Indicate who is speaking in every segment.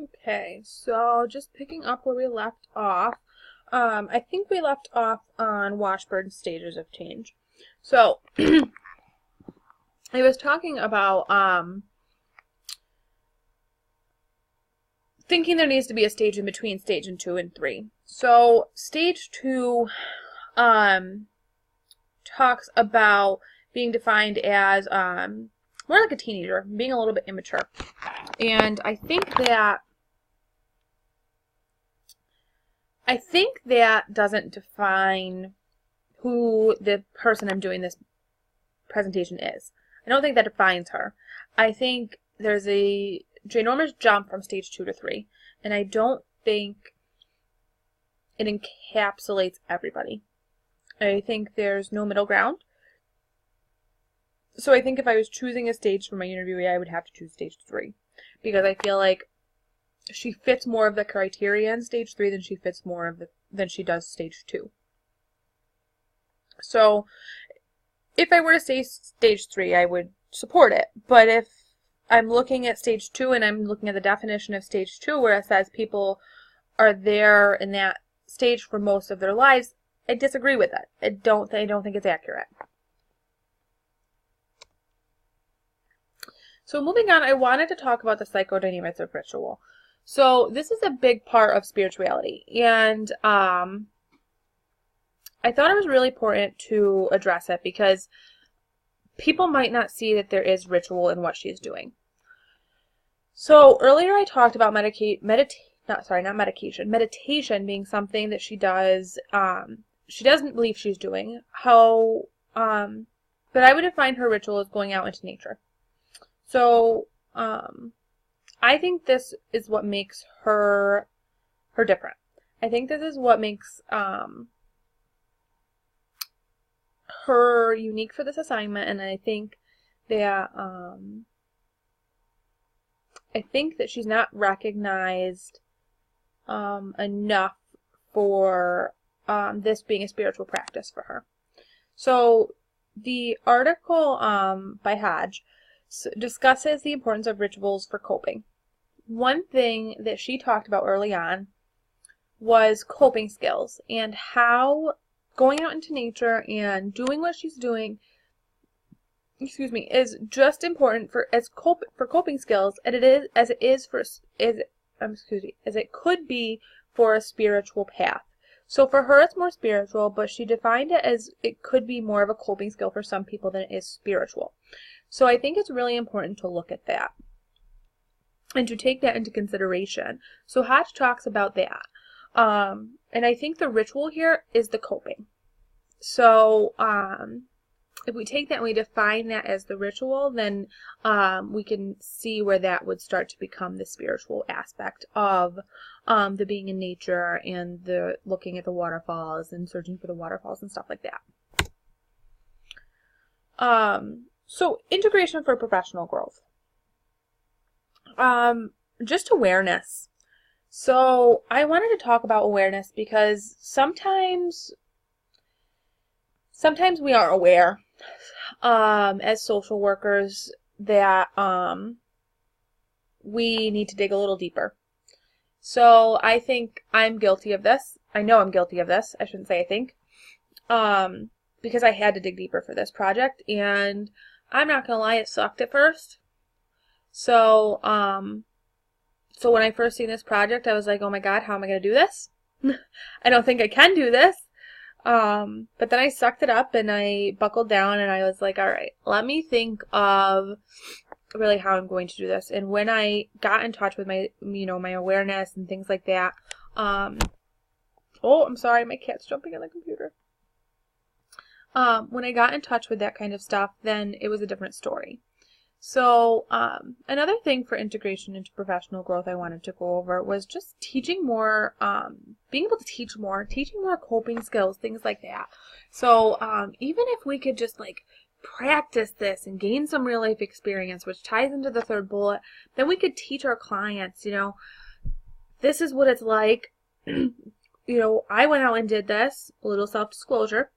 Speaker 1: Okay, so just picking up where we left off, I think we left off on Washburn's stages of change. So I was talking about thinking there needs to be a stage in between stage 2 and 3. So stage 2 um, talks about being defined as more like a teenager, being a little bit immature. And I think that doesn't define who the person I'm doing this presentation is. I don't think that defines her. I think there's a ginormous jump from stage 2 to 3, and I don't think it encapsulates everybody. I think there's no middle ground. So I think if I was choosing a stage for my interviewee, I would have to choose stage 3, because I feel like she fits more of the criteria in stage 3 than she does stage 2. So if I were to say stage 3, I would support it. But if I'm looking at stage 2 and I'm looking at the definition of stage 2 where it says people are there in that stage for most of their lives, I disagree with it. I don't think it's accurate. So moving on, I wanted to talk about the psychodynamics of ritual. So this is a big part of spirituality, and I thought it was really important to address it because people might not see that there is ritual in what she's doing. So earlier I talked about meditation being something that she does. She doesn't believe she's doing. But I would define her ritual as going out into nature. So I think this is what makes her different. I think this is what makes her unique for this assignment, and I think that she's not recognized enough for this being a spiritual practice for her. So the article by Hodge discusses the importance of rituals for coping. One thing that she talked about early on was coping skills and how going out into nature and doing what she's doing, is just important for coping skills, and as it could be for a spiritual path. So for her, it's more spiritual, but she defined it as it could be more of a coping skill for some people than it is spiritual. So I think it's really important to look at that and to take that into consideration. So Hodge talks about that. And I think the ritual here is the coping. So if we take that and we define that as the ritual, then we can see where that would start to become the spiritual aspect of the being in nature and the looking at the waterfalls and searching for the waterfalls and stuff like that. So integration for professional growth. Just awareness. So I wanted to talk about awareness because sometimes we aren't aware as social workers that we need to dig a little deeper. So I think I'm guilty of this. I know I'm guilty of this. I shouldn't say I think. Because I had to dig deeper for this project, and I'm not gonna lie, it sucked at first. So when I first seen this project, I was like, oh my god, how am I gonna do this? I don't think I can do this. But then I sucked it up and I buckled down and I was like, all right, let me think of really how I'm going to do this. And when I got in touch with my awareness and things like that, oh, I'm sorry, my cat's jumping on the computer. When I got in touch with that kind of stuff, then it was a different story. So another thing for integration into professional growth I wanted to go over was just teaching more, being able to teaching more coping skills, things like that. So even if we could just like practice this and gain some real life experience, which ties into the third bullet, then we could teach our clients, this is what it's like. I went out and did this, a little self-disclosure,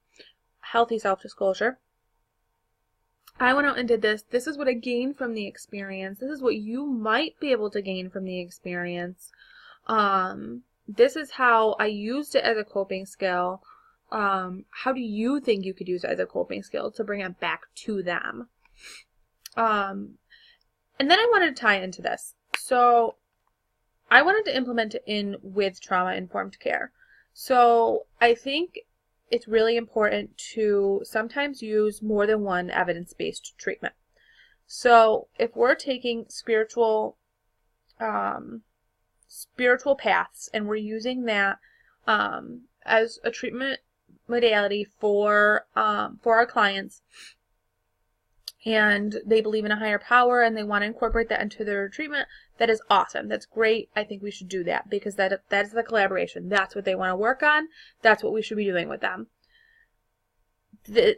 Speaker 1: healthy self-disclosure. I went out and did this. This is what I gained from the experience. This is what you might be able to gain from the experience. This is how I used it as a coping skill. How do you think you could use it as a coping skill to bring it back to them? And then I wanted to tie into this. So I wanted to implement it in with trauma-informed care. So I think it's really important to sometimes use more than one evidence-based treatment. So if we're taking spiritual paths and we're using that as a treatment modality for our clients, and they believe in a higher power and they want to incorporate that into their treatment, that is awesome. That's great. I think we should do that because that is the collaboration. That's what they want to work on. That's what we should be doing with them.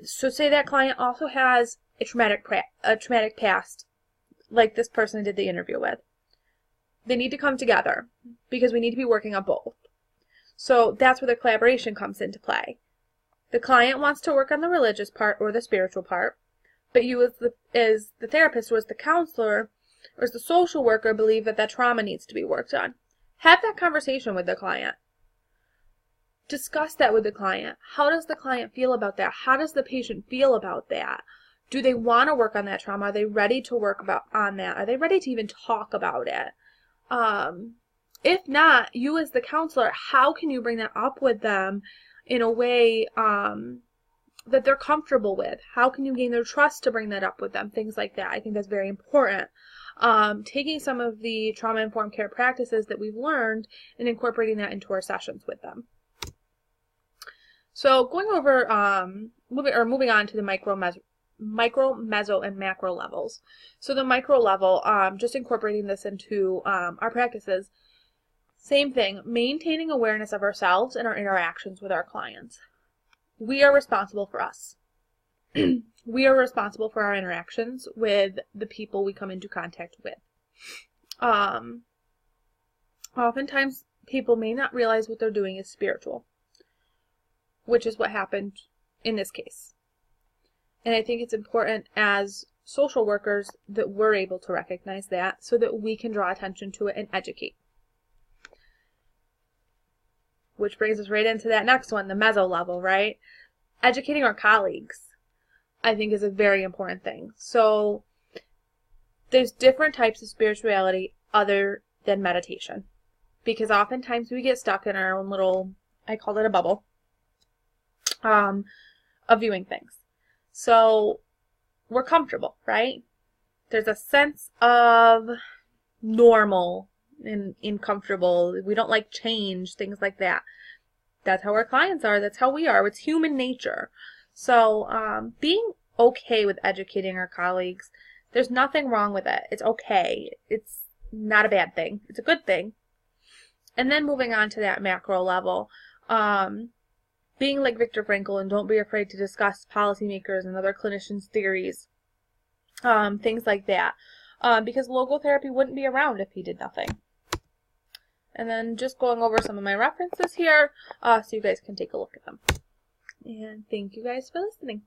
Speaker 1: So say that client also has a traumatic past, like this person I did the interview with. They need to come together because we need to be working on both. So that's where the collaboration comes into play. The client wants to work on the religious part or the spiritual part, but you as the therapist or as the counselor or as the social worker believe that trauma needs to be worked on. Have that conversation with the client. Discuss that with the client. How does the client feel about that? How does the patient feel about that? Do they want to work on that trauma? Are they ready to work on that? Are they ready to even talk about it? If not, you as the counselor, how can you bring that up with them in a way that they're comfortable with? How can you gain their trust to bring that up with them? Things like that. I think that's very important. Taking some of the trauma-informed care practices that we've learned and incorporating that into our sessions with them. So going over, moving on to the micro, meso, and macro levels. So the micro level, just incorporating this into our practices. Same thing, maintaining awareness of ourselves and our interactions with our clients. We are responsible for us. We are responsible for our interactions with the people we come into contact with. Oftentimes, people may not realize what they're doing is spiritual, which is what happened in this case. And I think it's important as social workers that we're able to recognize that so that we can draw attention to it and educate. Which brings us right into that next one, the meso level, right? Educating our colleagues, I think, is a very important thing. So there's different types of spirituality other than meditation. Because oftentimes we get stuck in our own little, I call it a bubble, of viewing things. So we're comfortable, right? There's a sense of normal and comfortable. We don't like change, things like that. That's how our clients are. That's how we are. It's human nature. So being okay with educating our colleagues, there's nothing wrong with it. It's okay. It's not a bad thing. It's a good thing. And then moving on to that macro level, being like Viktor Frankl and don't be afraid to discuss policymakers and other clinicians' theories, things like that. Because logotherapy wouldn't be around if he did nothing. And then just going over some of my references here so you guys can take a look at them. And thank you guys for listening.